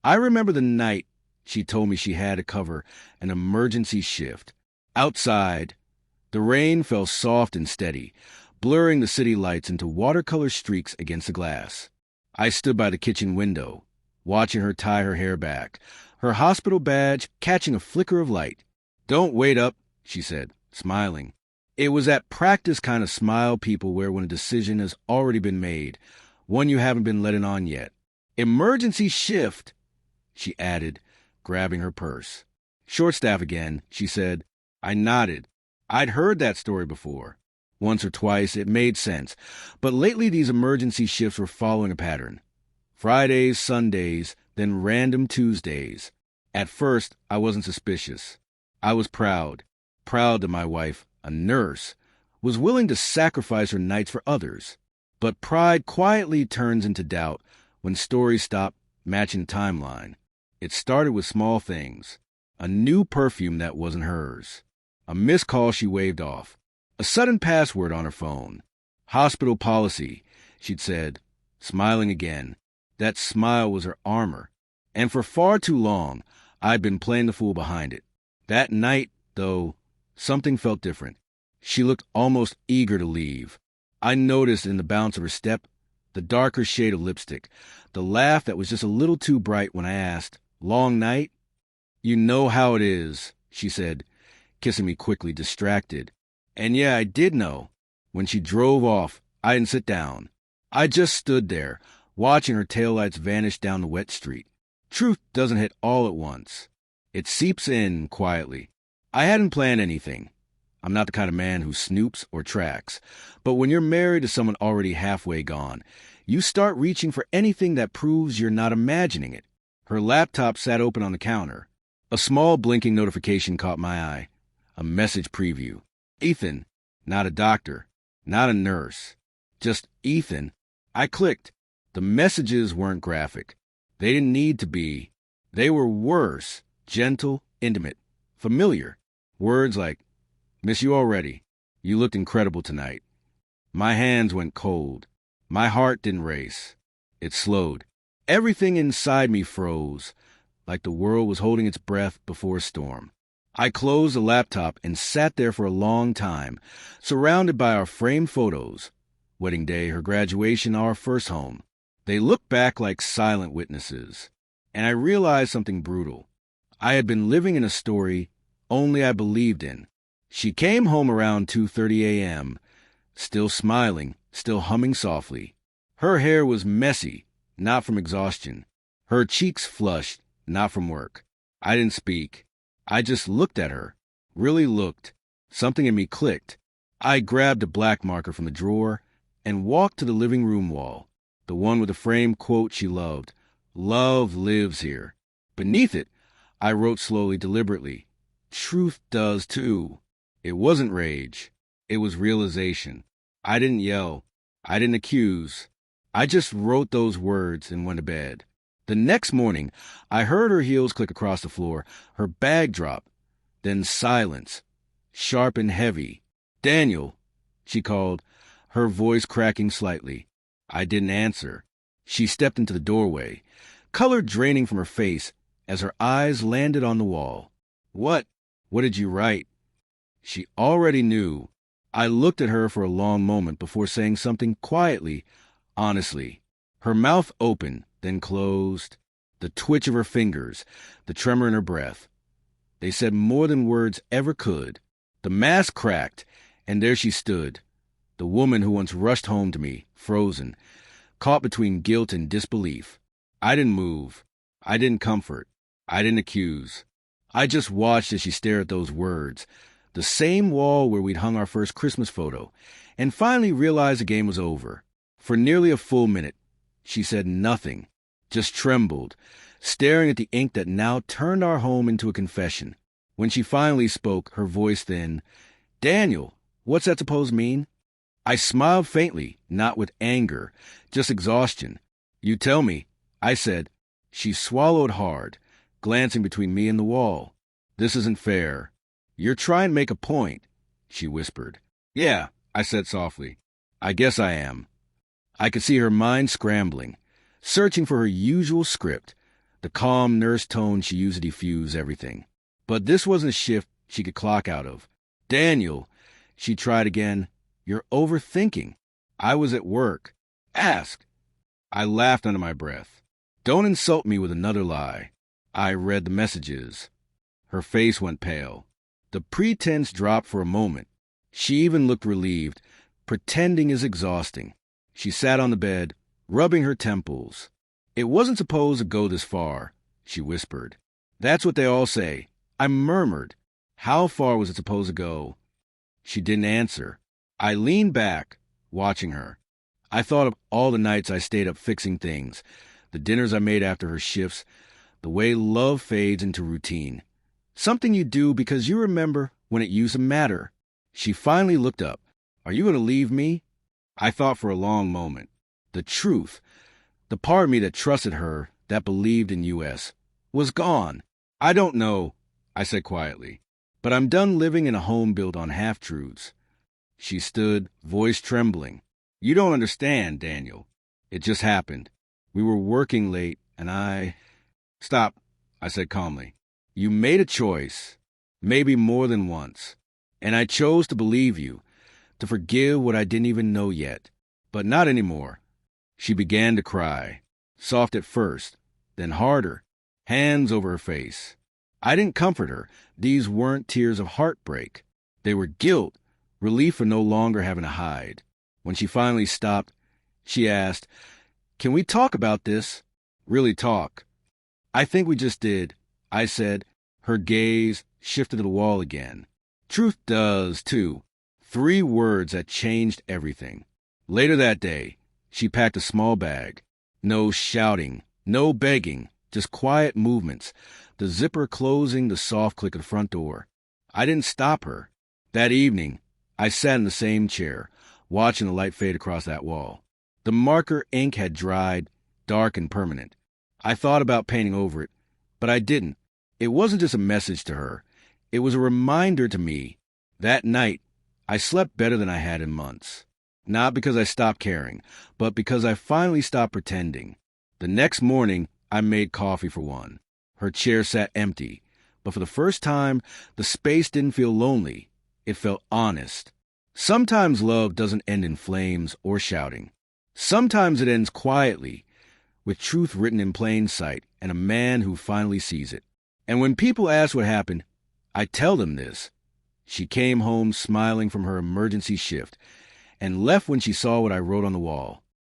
I remember the night she told me she had to cover an emergency shift. Outside, the rain fell soft and steady, blurring the city lights into watercolor streaks against the glass. I stood by the kitchen window, watching her tie her hair back, her hospital badge catching a flicker of light. "Don't wait up," she said, smiling. It was that practice kind of smile people wear when a decision has already been made, one you haven't been letting on yet. "Emergency shift," she added, grabbing her purse. "Short staff again," she said. I nodded. I'd heard that story before. Once or twice it made sense, but lately these emergency shifts were following a pattern. Fridays, Sundays, then random Tuesdays. At first, I wasn't suspicious. I was proud that my wife, a nurse, was willing to sacrifice her nights for others. But pride quietly turns into doubt when stories stop matching the timeline. It started with small things. A new perfume that wasn't hers. A missed call she waved off. A sudden password on her phone. Hospital policy, she'd said, smiling again. That smile was her armor. And for far too long, I'd been playing the fool behind it. That night, though, something felt different. She looked almost eager to leave. I noticed in the bounce of her step, the darker shade of lipstick, the laugh that was just a little too bright when I asked, "Long night?" "You know how it is," she said, kissing me quickly, distracted. And yeah, I did know. When she drove off, I didn't sit down. I just stood there, watching her taillights vanish down the wet street. Truth doesn't hit all at once. It seeps in quietly. I hadn't planned anything. I'm not the kind of man who snoops or tracks. But when you're married to someone already halfway gone, you start reaching for anything that proves you're not imagining it. Her laptop sat open on the counter. A small blinking notification caught my eye. A message preview. Ethan, not a doctor, not a nurse. Just Ethan. I clicked. The messages weren't graphic. They didn't need to be. They were worse, gentle, intimate, familiar. Words like, "Miss you already. You looked incredible tonight." My hands went cold. My heart didn't race. It slowed. Everything inside me froze, like the world was holding its breath before a storm. I closed the laptop and sat there for a long time, surrounded by our framed photos. Wedding day, her graduation, our first home. They looked back like silent witnesses. And I realized something brutal. I had been living in a story only I believed in. She came home around 2:30 a.m., still smiling, still humming softly. Her hair was messy, not from exhaustion. Her cheeks flushed, not from work. I didn't speak. I just looked at her. Really looked. Something in me clicked. I grabbed a black marker from the drawer and walked to the living room wall, the one with the framed quote she loved. "Love lives here." Beneath it, I wrote slowly, deliberately, "Truth does too." It wasn't rage. It was realization. I didn't yell. I didn't accuse. I just wrote those words and went to bed. The next morning, I heard her heels click across the floor, her bag drop, then silence, sharp and heavy. "Daniel," she called, her voice cracking slightly. I didn't answer. She stepped into the doorway, color draining from her face as her eyes landed on the wall. What did you write?" She already knew. I looked at her for a long moment before saying something quietly, honestly. Her mouth opened, then closed. The twitch of her fingers, the tremor in her breath. They said more than words ever could. The mask cracked, and there she stood, the woman who once rushed home to me, frozen, caught between guilt and disbelief. I didn't move. I didn't comfort. I didn't accuse. I just watched as she stared at those words, the same wall where we'd hung our first Christmas photo, and finally realized the game was over. For nearly a full minute, she said nothing, just trembled, staring at the ink that now turned our home into a confession. When she finally spoke, her voice thin, "Daniel, what's that supposed to mean?" I smiled faintly, not with anger, just exhaustion. "You tell me," I said. She swallowed hard, glancing between me and the wall. "This isn't fair." "You're trying to make a point," she whispered. "Yeah," I said softly. "I guess I am." I could see her mind scrambling, searching for her usual script, the calm nurse tone she used to defuse everything. But this wasn't a shift she could clock out of. "Daniel," she tried again, "you're overthinking. I was at work. Ask." I laughed under my breath. "Don't insult me with another lie." I read the messages. Her face went pale. The pretense dropped for a moment. She even looked relieved. Pretending is exhausting. She sat on the bed, rubbing her temples. "It wasn't supposed to go this far," she whispered. "That's what they all say." I murmured. How far was it supposed to go? She didn't answer. I leaned back, watching her. I thought of all the nights I stayed up fixing things, the dinners I made after her shifts, the way love fades into routine. Something you do because you remember when it used to matter. She finally looked up. "Are you going to leave me?" I thought for a long moment. The truth, the part of me that trusted her, that believed in US, was gone. "I don't know," I said quietly, "but I'm done living in a home built on half-truths." She stood, voice trembling. "You don't understand, Daniel. It just happened. We were working late, and I—" "Stop," I said calmly. "You made a choice, maybe more than once, and I chose to believe you, to forgive what I didn't even know yet, but not anymore." She began to cry, soft at first, then harder, hands over her face. I didn't comfort her. These weren't tears of heartbreak. They were guilt, relief for no longer having to hide. When she finally stopped, she asked, "Can we talk about this? Really talk?" "I think we just did," I said. Her gaze shifted to the wall again. Truth does, too. 3 words that changed everything. Later that day, she packed a small bag. No shouting, no begging, just quiet movements, the zipper closing, the soft click of the front door. I didn't stop her. That evening, I sat in the same chair, watching the light fade across that wall. The marker ink had dried, dark and permanent. I thought about painting over it, but I didn't. It wasn't just a message to her. It was a reminder to me. That night, I slept better than I had in months. Not because I stopped caring, but because I finally stopped pretending. The next morning, I made coffee for one. Her chair sat empty, but for the first time, the space didn't feel lonely. It felt honest. Sometimes love doesn't end in flames or shouting. Sometimes it ends quietly, with truth written in plain sight and a man who finally sees it. And when people ask what happened, I tell them this. She came home smiling from her emergency shift and left when she saw what I wrote on the wall.